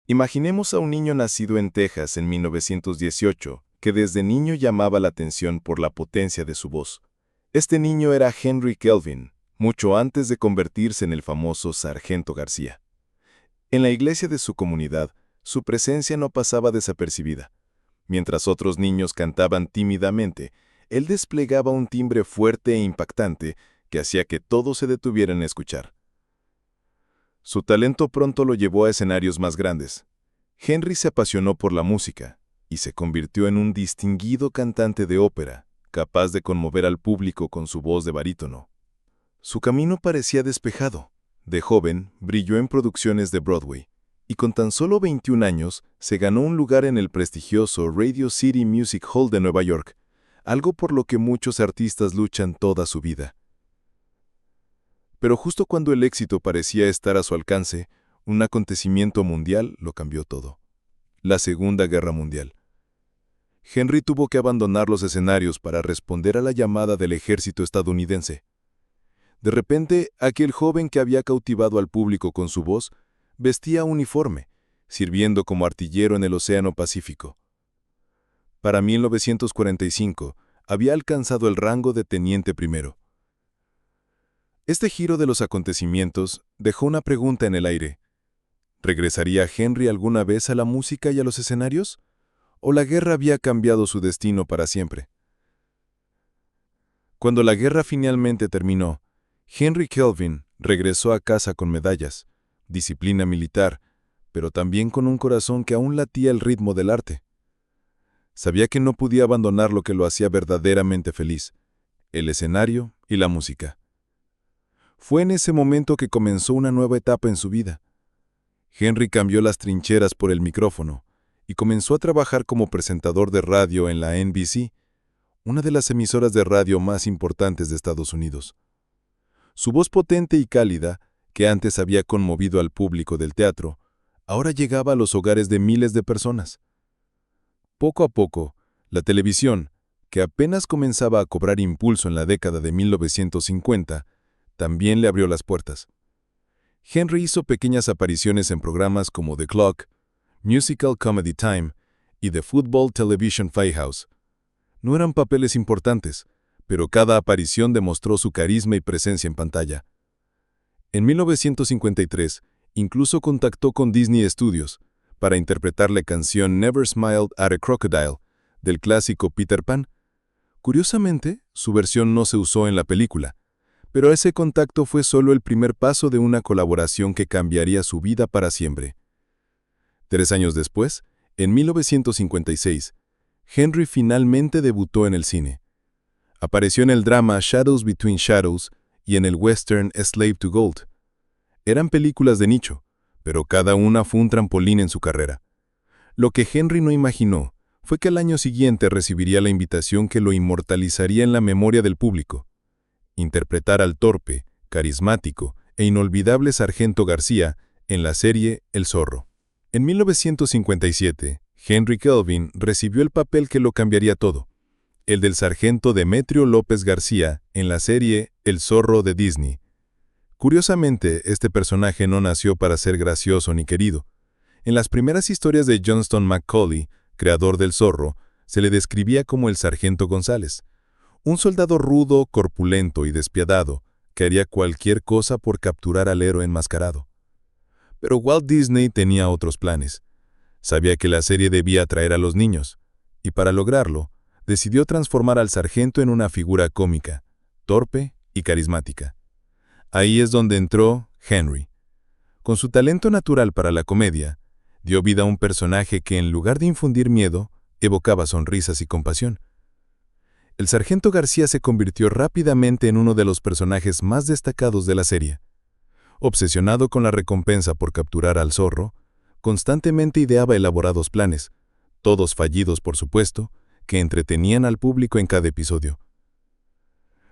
Imaginemos a un niño nacido en Texas en 1918, que desde niño llamaba la atención por la potencia de su voz. Este niño era Henry Kelvin, mucho antes de convertirse en el famoso Sargento García. En la iglesia de su comunidad, su presencia no pasaba desapercibida. Mientras otros niños cantaban tímidamente, él desplegaba un timbre fuerte e impactante que hacía que todos se detuvieran a escuchar. Su talento pronto lo llevó a escenarios más grandes. Henry se apasionó por la música y se convirtió en un distinguido cantante de ópera, capaz de conmover al público con su voz de barítono. Su camino parecía despejado. De joven, brilló en producciones de Broadway, y con tan solo 21 años se ganó un lugar en el prestigioso Radio City Music Hall de Nueva York, algo por lo que muchos artistas luchan toda su vida. Pero justo cuando el éxito parecía estar a su alcance, un acontecimiento mundial lo cambió todo: la Segunda Guerra Mundial. Henry tuvo que abandonar los escenarios para responder a la llamada del ejército estadounidense. De repente, aquel joven que había cautivado al público con su voz, vestía uniforme, sirviendo como artillero en el Océano Pacífico. Para 1945, había alcanzado el rango de teniente primero. Este giro de los acontecimientos dejó una pregunta en el aire. ¿Regresaría Henry alguna vez a la música y a los escenarios? ¿O la guerra había cambiado su destino para siempre? Cuando la guerra finalmente terminó, Henry Kelvin regresó a casa con medallas, disciplina militar, pero también con un corazón que aún latía al ritmo del arte. Sabía que no podía abandonar lo que lo hacía verdaderamente feliz: el escenario y la música. Fue en ese momento que comenzó una nueva etapa en su vida. Henry cambió las trincheras por el micrófono y comenzó a trabajar como presentador de radio en la NBC, una de las emisoras de radio más importantes de Estados Unidos. Su voz potente y cálida, que antes había conmovido al público del teatro, ahora llegaba a los hogares de miles de personas. Poco a poco, la televisión, que apenas comenzaba a cobrar impulso en la década de 1950, también le abrió las puertas. Henry hizo pequeñas apariciones en programas como The Clock, Musical Comedy Time y The Football Television Playhouse. No eran papeles importantes, pero cada aparición demostró su carisma y presencia en pantalla. En 1953, incluso contactó con Disney Studios para interpretar la canción Never Smiled at a Crocodile del clásico Peter Pan. Curiosamente, su versión no se usó en la película, pero ese contacto fue solo el primer paso de una colaboración que cambiaría su vida para siempre. 3 años después, en 1956, Henry finalmente debutó en el cine. Apareció en el drama Shadows Between Shadows y en el western A Slave to Gold. Eran películas de nicho, pero cada una fue un trampolín en su carrera. Lo que Henry no imaginó fue que al año siguiente recibiría la invitación que lo inmortalizaría en la memoria del público: interpretar al torpe, carismático e inolvidable Sargento García en la serie El Zorro. En 1957, Henry Kelvin recibió el papel que lo cambiaría todo: el del sargento Demetrio López García en la serie El Zorro de Disney. Curiosamente, este personaje no nació para ser gracioso ni querido. En las primeras historias de Johnston McCauley, creador del Zorro, se le describía como el Sargento González, un soldado rudo, corpulento y despiadado que haría cualquier cosa por capturar al héroe enmascarado. Pero Walt Disney tenía otros planes. Sabía que la serie debía atraer a los niños, y para lograrlo, decidió transformar al sargento en una figura cómica, torpe y carismática. Ahí es donde entró Henry. Con su talento natural para la comedia, dio vida a un personaje que, en lugar de infundir miedo, evocaba sonrisas y compasión. El Sargento García se convirtió rápidamente en uno de los personajes más destacados de la serie. Obsesionado con la recompensa por capturar al zorro, constantemente ideaba elaborados planes, todos fallidos por supuesto, que entretenían al público en cada episodio.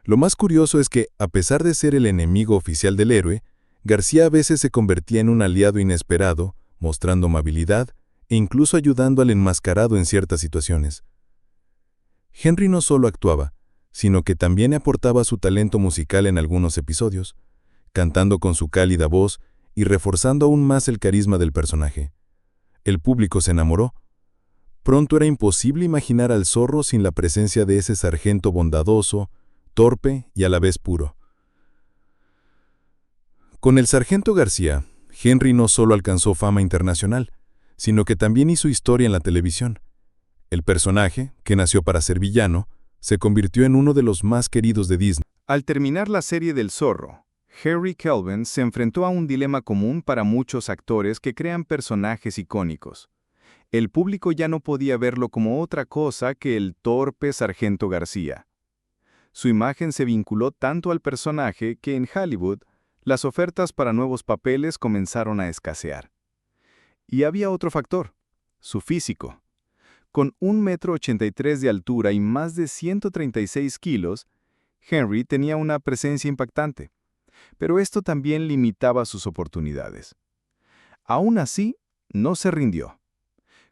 Lo más curioso es que, a pesar de ser el enemigo oficial del héroe, García a veces se convertía en un aliado inesperado, mostrando amabilidad e incluso ayudando al enmascarado en ciertas situaciones. Henry no solo actuaba, sino que también aportaba su talento musical en algunos episodios, cantando con su cálida voz y reforzando aún más el carisma del personaje. El público se enamoró. Pronto era imposible imaginar al zorro sin la presencia de ese sargento bondadoso, torpe y a la vez puro. Con el sargento García, Henry no solo alcanzó fama internacional, sino que también hizo historia en la televisión. El personaje, que nació para ser villano, se convirtió en uno de los más queridos de Disney. Al terminar la serie del zorro, Henry Kelvin se enfrentó a un dilema común para muchos actores que crean personajes icónicos. El público ya no podía verlo como otra cosa que el torpe sargento García. Su imagen se vinculó tanto al personaje que en Hollywood, las ofertas para nuevos papeles comenzaron a escasear. Y había otro factor, su físico. Con 1,83 m de altura y más de 136 kilos, Henry tenía una presencia impactante, pero esto también limitaba sus oportunidades. Aún así, no se rindió.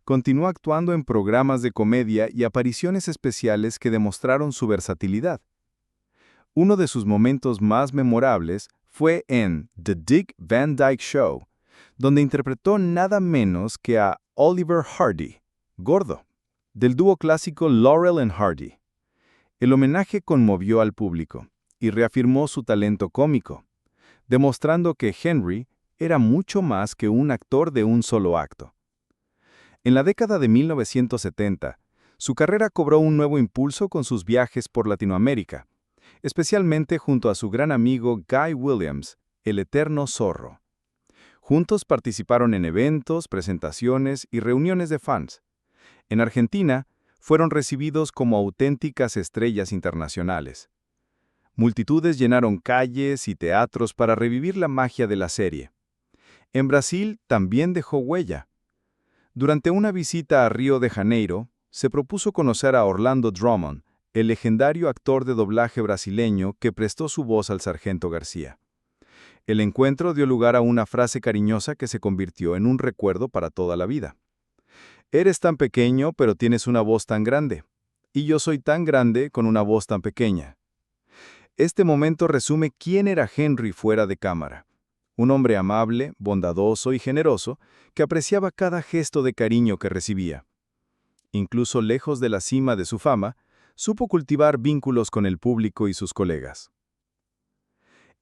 Continuó actuando en programas de comedia y apariciones especiales que demostraron su versatilidad. Uno de sus momentos más memorables fue en The Dick Van Dyke Show, donde interpretó nada menos que a Oliver Hardy, gordo, del dúo clásico Laurel and Hardy. El homenaje conmovió al público y reafirmó su talento cómico, demostrando que Henry era mucho más que un actor de un solo acto. En la década de 1970, su carrera cobró un nuevo impulso con sus viajes por Latinoamérica, especialmente junto a su gran amigo Guy Williams, el eterno zorro. Juntos participaron en eventos, presentaciones y reuniones de fans. En Argentina, fueron recibidos como auténticas estrellas internacionales. Multitudes llenaron calles y teatros para revivir la magia de la serie. En Brasil también dejó huella. Durante una visita a Río de Janeiro, se propuso conocer a Orlando Drummond, el legendario actor de doblaje brasileño que prestó su voz al sargento García. El encuentro dio lugar a una frase cariñosa que se convirtió en un recuerdo para toda la vida. Eres tan pequeño, pero tienes una voz tan grande. Y yo soy tan grande con una voz tan pequeña. Este momento resume quién era Henry fuera de cámara. Un hombre amable, bondadoso y generoso que apreciaba cada gesto de cariño que recibía. Incluso lejos de la cima de su fama, supo cultivar vínculos con el público y sus colegas.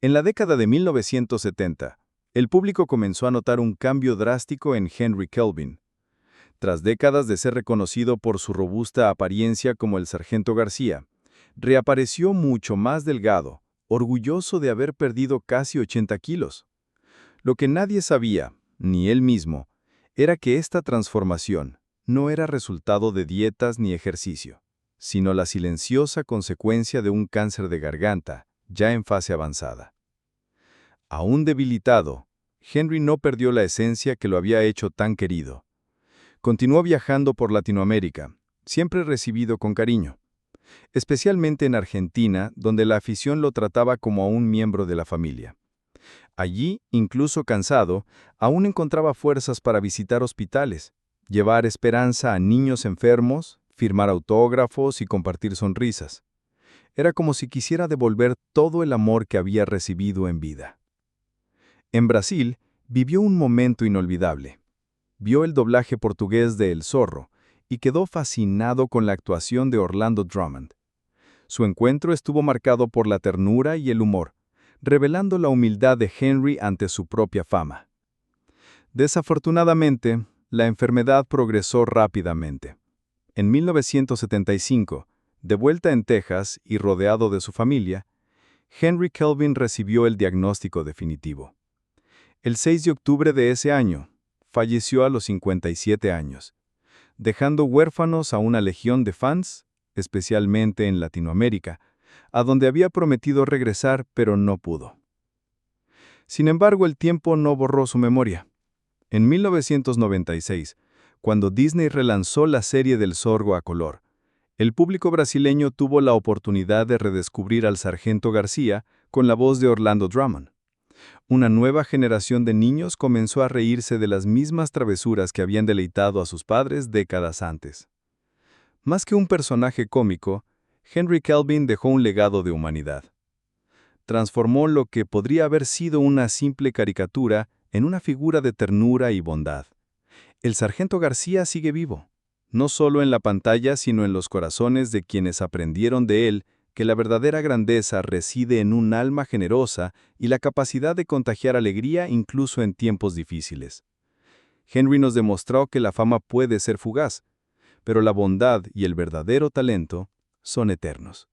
En la década de 1970, el público comenzó a notar un cambio drástico en Henry Kelvin. Tras décadas de ser reconocido por su robusta apariencia como el sargento García, reapareció mucho más delgado, orgulloso de haber perdido casi 80 kilos. Lo que nadie sabía, ni él mismo, era que esta transformación no era resultado de dietas ni ejercicio, sino la silenciosa consecuencia de un cáncer de garganta, ya en fase avanzada. Aún debilitado, Henry no perdió la esencia que lo había hecho tan querido. Continuó viajando por Latinoamérica, siempre recibido con cariño, especialmente en Argentina, donde la afición lo trataba como a un miembro de la familia. Allí, incluso cansado, aún encontraba fuerzas para visitar hospitales, llevar esperanza a niños enfermos, firmar autógrafos y compartir sonrisas. Era como si quisiera devolver todo el amor que había recibido en vida. En Brasil, vivió un momento inolvidable. Vio el doblaje portugués de El Zorro y quedó fascinado con la actuación de Orlando Drummond. Su encuentro estuvo marcado por la ternura y el humor, revelando la humildad de Henry ante su propia fama. Desafortunadamente, la enfermedad progresó rápidamente. En 1975, de vuelta en Texas y rodeado de su familia, Henry Kelvin recibió el diagnóstico definitivo. El 6 de octubre de ese año, falleció a los 57 años, dejando huérfanos a una legión de fans, especialmente en Latinoamérica, a donde había prometido regresar pero no pudo. Sin embargo, el tiempo no borró su memoria. En 1996, cuando Disney relanzó la serie del Zorro a color, el público brasileño tuvo la oportunidad de redescubrir al sargento García con la voz de Orlando Drummond. Una nueva generación de niños comenzó a reírse de las mismas travesuras que habían deleitado a sus padres décadas antes. Más que un personaje cómico, Henry Kelvin dejó un legado de humanidad. Transformó lo que podría haber sido una simple caricatura en una figura de ternura y bondad. El sargento García sigue vivo, no solo en la pantalla, sino en los corazones de quienes aprendieron de él que la verdadera grandeza reside en un alma generosa y la capacidad de contagiar alegría incluso en tiempos difíciles. Henry nos demostró que la fama puede ser fugaz, pero la bondad y el verdadero talento son eternos.